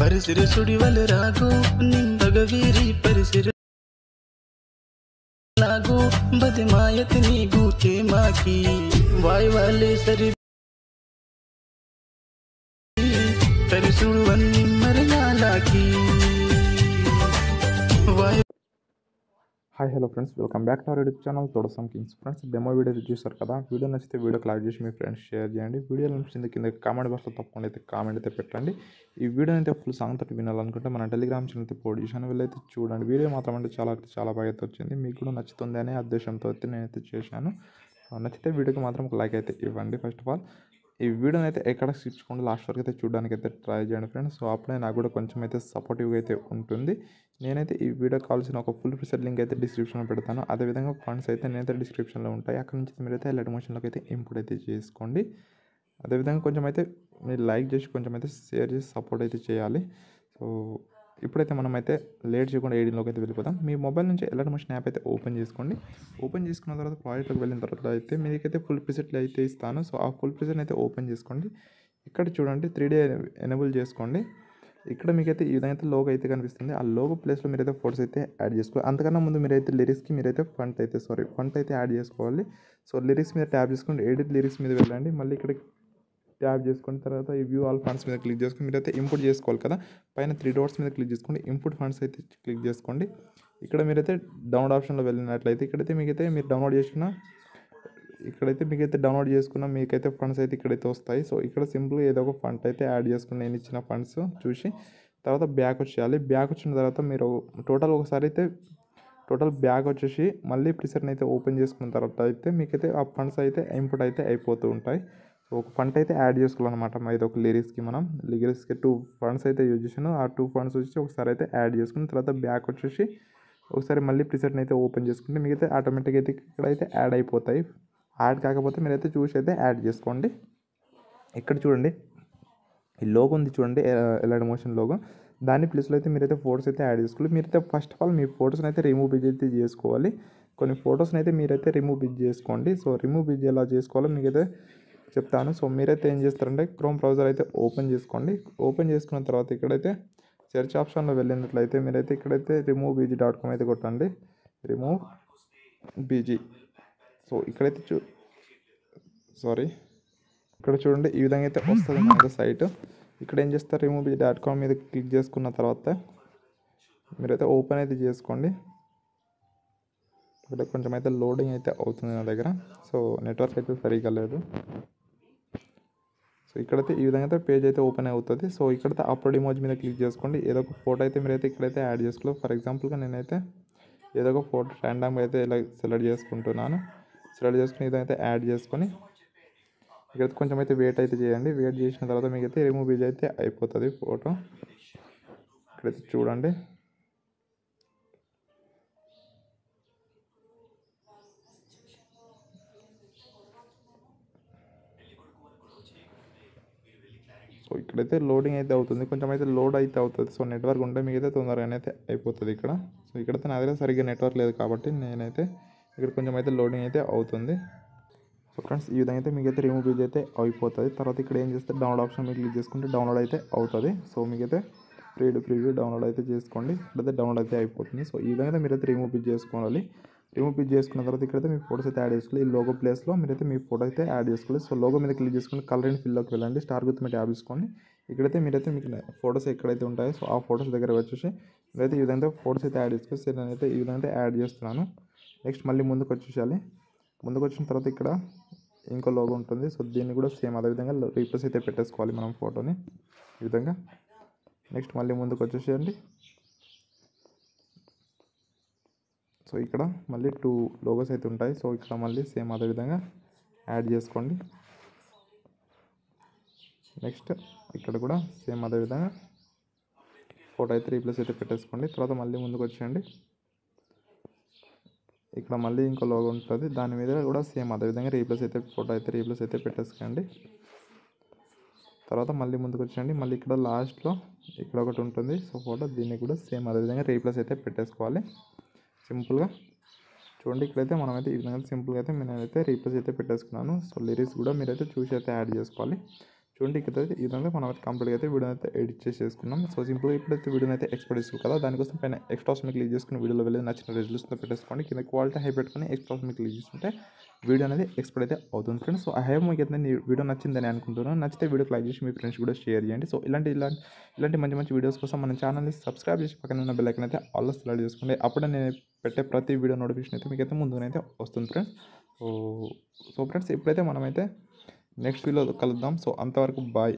ಪರಿಸಿರ ಸುಡಿವಲು ರಾಗು ನಿಂಬಗವೀರಿ ಪರಿಸಿರ लागो बदमायत नी गूते माकी वाय वाले सरी तरसुड़वन्नी मरनालाकी वाय hi hello friends, welcome back to our YouTube channel Todasam kings. Friends, demo video చూస్తారు కదా. వీడియో నచ్చితే వీడియోకి లైక్ చేసి మీ ఫ్రెండ్స్ షేర్ చేయండి. వీడియో నచ్చింది కింద కామెంట్ బాక్స్లో తప్పకుండా అయితే కామెంట్ అయితే పెట్టండి. ఈ వీడియో అయితే ఫుల్ సాంగ్ తోటి వినాలనుకుంటే మన టెలిగ్రామ్ ఛానల్ అయితే పోడ్ చేశాను, వీళ్ళైతే చూడండి. వీడియో మాత్రం అంటే చాలా బాగా అయితే వచ్చింది. మీకు కూడా నచ్చుతుంది అనే ఉద్దేశంతో అయితే నేనైతే చేశాను. నచ్చితే వీడియోకి మాత్రం ఒక లైక్ అయితే ఇవ్వండి. ఫస్ట్ ఆఫ్ ఆల్ ఈ వీడియోని అయితే ఎక్కడ స్కిప్ చేయకుండా లాస్ట్ వరకు అయితే చూడడానికి అయితే ట్రై చేయండి ఫ్రెండ్స్. సో అప్పుడే నాకు కూడా కొంచెం అయితే సపోర్టివ్గా అయితే ఉంటుంది. నేనైతే ఈ వీడియో కావాల్సిన ఒక ఫుల్ ప్రిసెట్ లింక్ అయితే డిస్క్రిప్షన్లో పెడతాను. అదేవిధంగా ఫండ్స్ అయితే నేనైతే డిస్క్రిప్షన్లో ఉంటాయి. అక్కడ నుంచి మీరైతే లెట్ మోషన్లోకి అయితే ఇంపోర్ట్ అయితే చేసుకోండి. అదేవిధంగా కొంచెం అయితే మీరు లైక్ చేసి కొంచెం అయితే షేర్ చేసి సపోర్ట్ అయితే చేయాలి. సో ఇప్పుడైతే మనమైతే లేట్ చేయకుండా ఎడిటింగ్లోకి అయితే వెళ్ళిపోతాం. మీ మొబైల్ నుంచి ఎలర్ట్ మోషన్ యాప్ అయితే ఓపెన్ చేసుకోండి. ఓపెన్ చేసుకున్న తర్వాత ప్రాజెక్ట్లోకి వెళ్ళిన తర్వాత అయితే మీకైతే ఫుల్ ప్రిసెట్లు అయితే ఇస్తాను. సో ఆ ఫుల్ ప్రిసెట్ అయితే ఓపెన్ చేసుకోండి. ఇక్కడ చూడండి 3D ఎనేబుల్ చేసుకోండి. ఇక్కడ మీకైతే ఈ విధంగా అయితే లోగో అయితే కనిపిస్తుంది. ఆ లోగో ప్లేస్లో మీరైతే ఫోటోస్ అయితే యాడ్ చేసుకోవాలి. అంతకన్నా ముందు మీరైతే లిరిక్స్కి మీరైతే ఫంట్ అయితే యాడ్ చేసుకోవాలి. సో లిరిక్స్ మీద ట్యాప్ చేసుకోండి, ఎడిట్ లిరిక్స్ మీద వెళ్ళండి. మళ్ళీ ఇక్కడ ట్యాప్ చేసుకున్న తర్వాత ఈ వ్యూ ఆల్ ఫండ్స్ మీద క్లిక్ చేసుకుని మీరైతే ఇంపోర్ట్ చేసుకోవాలి కదా. పైన 3 డాట్స్ మీద క్లిక్ చేసుకోండి, ఇంపోర్ట్ ఫండ్స్ అయితే క్లిక్ చేసుకోండి. ఇక్కడ మీరైతే డౌన్లోడ్ ఆప్షన్లో వెళ్ళినట్లయితే ఇక్కడైతే మీకైతే మీరు డౌన్లోడ్ చేసుకున్న మీకైతే ఫండ్స్ అయితే ఇక్కడైతే వస్తాయి. సో ఇక్కడ సింపుల్గా ఏదో ఒక ఫండ్ అయితే యాడ్ చేసుకుని నేను ఇచ్చిన ఫండ్స్ చూసి తర్వాత బ్యాక్ వచ్చేయాలి. బ్యాక్ వచ్చిన తర్వాత మీరు టోటల్ బ్యాక్ వచ్చేసి మళ్ళీ ప్రిసెట్ని అయితే ఓపెన్ చేసుకున్న తర్వాత అయితే మీకైతే ఆ ఫండ్స్ అయితే ఇంపోర్ట్ అయితే అయిపోతూ ఉంటాయి. సో ఒక ఫండ్ అయితే యాడ్ చేసుకోవాలన్నమాట. ఇది ఒక లిరిక్స్కి 2 ఫండ్స్ అయితే యూజ్ చేసాను. ఆ 2 ఫండ్స్ వచ్చి ఒకసారి అయితే యాడ్ చేసుకున్న తర్వాత బ్యాక్ వచ్చేసి ఒకసారి మళ్ళీ ప్రిసెట్ని అయితే ఓపెన్ చేసుకుంటే మీకైతే ఆటోమేటిక్గా అయితే ఇక్కడైతే యాడ్ అయిపోతాయి. యాడ్ కాకపోతే మీరైతే చూసి అయితే యాడ్ చేసుకోండి. ఇక్కడ చూడండి ఈ లోగో ఉంది చూడండి, ఎలర్ట్ మోషన్ లోగో. దాని ప్లేస్లో అయితే మీరైతే ఫోటోస్ అయితే యాడ్ చేసుకోవాలి. మీరైతే ఫస్ట్ ఆఫ్ ఆల్ మీ ఫోటోస్ని అయితే రిమూవ్ అయితే చేసుకోవాలి. కొన్ని ఫొటోస్ని అయితే మీరైతే రిమూవ్ చేసుకోండి. సో రిమూవ్ ఎలా చేసుకోవాలో మీకైతే చెప్తాను. సో మీరైతే ఏం చేస్తారంటే క్రోమ్ బ్రౌజర్ అయితే ఓపెన్ చేసుకోండి. ఓపెన్ చేసుకున్న తర్వాత ఇక్కడైతే సెర్చ్ ఆప్షన్లో వెళ్ళినట్లయితే మీరైతే ఇక్కడైతే removebg.com అయితే కొట్టండి. removebg. సో ఇక్కడైతే ఇక్కడ చూడండి ఈ విధంగా అయితే వస్తుంది మనకు సైట్. ఇక్కడ ఏం చేస్తారు, removebg.com మీద క్లిక్ చేసుకున్న తర్వాత మీరైతే ఓపెన్ అయితే చేసుకోండి. ఇక్కడ కొంచెం అయితే లోడింగ్ అయితే అవుతుంది నా దగ్గర. సో నెట్వర్క్ అయితే సరిగ్గా లేదు. సో ఇక్కడైతే ఈ విధంగా అయితే పేజ్ అయితే ఓపెన్ అవుతుంది. సో ఇక్కడైతే అప్లోడ్ ఇమోజ్ మీద క్లిక్ చేసుకోండి. ఏదో ఒక ఫోటో అయితే మీరైతే ఇక్కడైతే యాడ్ చేసుకోవాలి. ఫర్ ఎగ్జాంపుల్గా నేనైతే ఏదో ఒక ఫోటో ర్యాండమ్గా అయితే ఇలా సెలెక్ట్ చేసుకుంటున్నాను. సెలెక్ట్ చేసుకుని ఇదైతే యాడ్ చేసుకొని ఇక్కడైతే కొంచెం అయితే వెయిట్ అయితే చేయండి. వెయిట్ చేసిన తర్వాత మీకైతే రిమూవ్ అయితే అయిపోతుంది ఫోటో. ఇక్కడైతే చూడండి సో ఇక్కడైతే లోడింగ్ అయితే అవుతుంది, కొంచెం అయితే లోడ్ అయితే అవుతుంది. సో నెట్వర్క్ ఉంటే మీకైతే తొందరగానే అయితే అయిపోతుంది ఇక్కడ. సో ఇక్కడైతే నా దగ్గర సరిగ్గా నెట్వర్క్ లేదు కాబట్టి నేనైతే ఇక్కడ కొంచెం అయితే లోడింగ్ అయితే అవుతుంది. సో ఫ్రెండ్స్ ఈ విధంగా అయితే మీకైతే రిమూవ్ అయితే అయిపోతుంది. తర్వాత ఇక్కడ ఏం చేస్తే డౌన్లోడ్ ఆప్షన్ మీద క్లిక్ చేసుకుంటే డౌన్లోడ్ అయితే అవుతుంది. సో మీకైతే ప్రివ్యూ డౌన్లోడ్ అయితే చేసుకోండి. ఇక్కడైతే డౌన్లోడ్ అయితే అయిపోతుంది. సో ఈ విధంగా మీరైతే రిమూవ్ చేసుకోవాలి. రిమూవ్ చేసుకున్న తర్వాత ఇక్కడైతే మీ ఫోటోస్ అయితే యాడ్ చేసుకోవాలి. ఈ లోగో ప్లేస్లో మీరైతే మీ ఫోటో అయితే యాడ్ చేసుకోవాలి. సో లోగో మీద క్లిక్ చేసుకుని కలర్ అండ్ ఫిల్లోకి వెళ్ళండి. స్టార్ గుర్తు మీద ట్యాబ్ చేసుకోండి. ఇక్కడైతే మీరైతే మీకు ఫోటోస్ ఎక్కడైతే ఉంటాయో సో ఆ ఫోటోస్ దగ్గర వచ్చేసి మీరైతే ఈ విధంగా ఫోటోస్ అయితే యాడ్ చేసుకోవాలి. సో నేనైతే ఈ విధంగా అయితే యాడ్ చేస్తున్నాను. నెక్స్ట్ మళ్ళీ ముందుకు వచ్చేసేయాలి. ముందుకు వచ్చిన తర్వాత ఇక్కడ ఇంకో లోగో ఉంటుంది. సో దీన్ని కూడా సేమ్ అదేవిధంగా రీప్లేస్ అయితే పెట్టేసుకోవాలి మనం ఫోటోని ఈ విధంగా. నెక్స్ట్ మళ్ళీ ముందుకు వచ్చేసేయండి. సో ఇక్కడ మళ్ళీ 2 లోగోస్ అయితే ఉంటాయి. సో ఇక్కడ మళ్ళీ సేమ్ అదేవిధంగా యాడ్ చేసుకోండి. నెక్స్ట్ ఇక్కడ కూడా సేమ్ అదేవిధంగా ఫోటో అయితే రీప్లేస్ అయితే పెట్టేసుకోండి. తర్వాత మళ్ళీ ముందుకు వచ్చేయండి. ఇక్కడ మళ్ళీ ఇంకో లోగో ఉంటుంది, దాని మీద కూడా సేమ్ అదేవిధంగా ఫోటో అయితే రీప్లేస్ అయితే పెట్టేసుకోండి. తర్వాత మళ్ళీ ముందుకు వచ్చేయండి. మళ్ళీ ఇక్కడ లాస్ట్లో ఇక్కడ ఒకటి ఉంటుంది సో ఫోటో, దీన్ని కూడా సేమ్ అదేవిధంగా రీప్లేస్ అయితే పెట్టేసుకోవాలి. సింపుల్గా చూడండి ఇక్కడైతే మనమైతే ఈ విధంగా సింపుల్గా అయితే నేనైతే రీప్లేస్ అయితే పెట్టేసుకున్నాను. సో లిరిక్స్ కూడా మీరైతే చూసి అయితే యాడ్ చేసుకోవాలి. చూడండి ఇదంతా మనం అయితే కంప్లీట్గా అయితే వీడియో అయితే ఎడిట్ చేసేసుకున్నాం. సో సింపుల్గా ఇప్పుడైతే వీడియోని అయితే ఎక్స్పోర్ట్ చేసుకోవాలి కదా, దానికోసం పైన ఎక్స్ట్రాస్ మీద క్లిక్ చేసుకుని వీడియోలో వెళ్ళి నచ్చిన రెజల్యూషన్తో పెట్టేసుకోండి. కింద క్వాలిటీ హై పెట్టుకొని ఎక్స్ట్రాస్ మీద క్లిక్ చేసుకుంటే వీడియో అనేది ఎక్స్పోర్ట్ అయితే అవుతుంది ఫ్రెండ్స్. సో ఐ హోప్ మీకు అయితే వీడియో నచ్చిందని అనుకుంటున్నాను. నచ్చితే వీడియోకి లైక్ చేసి మీ ఫ్రెండ్స్ కూడా షేర్ చేయండి. సో ఇలాంటి మంచి మంచి వీడియోస్ కోసం మన ఛానల్ని సబ్స్క్రైబ్ చేసి పక్కన ఉన్న బెల్ ఐకాన్ అయితే ఆల్లో సెలెక్ట్ చేసుకోండి. అప్పుడే నేను పెట్టే ప్రతి వీడియో నోటిఫికేషన్ అయితే మీకైతే ముందుగానైతే వస్తుంది ఫ్రెండ్స్. సో ఫ్రెండ్స్ ఇప్పుడైతే మనమైతే నెక్స్ట్ వీడియోలో కలుద్దాం. సో అంతవరకు బాయ్.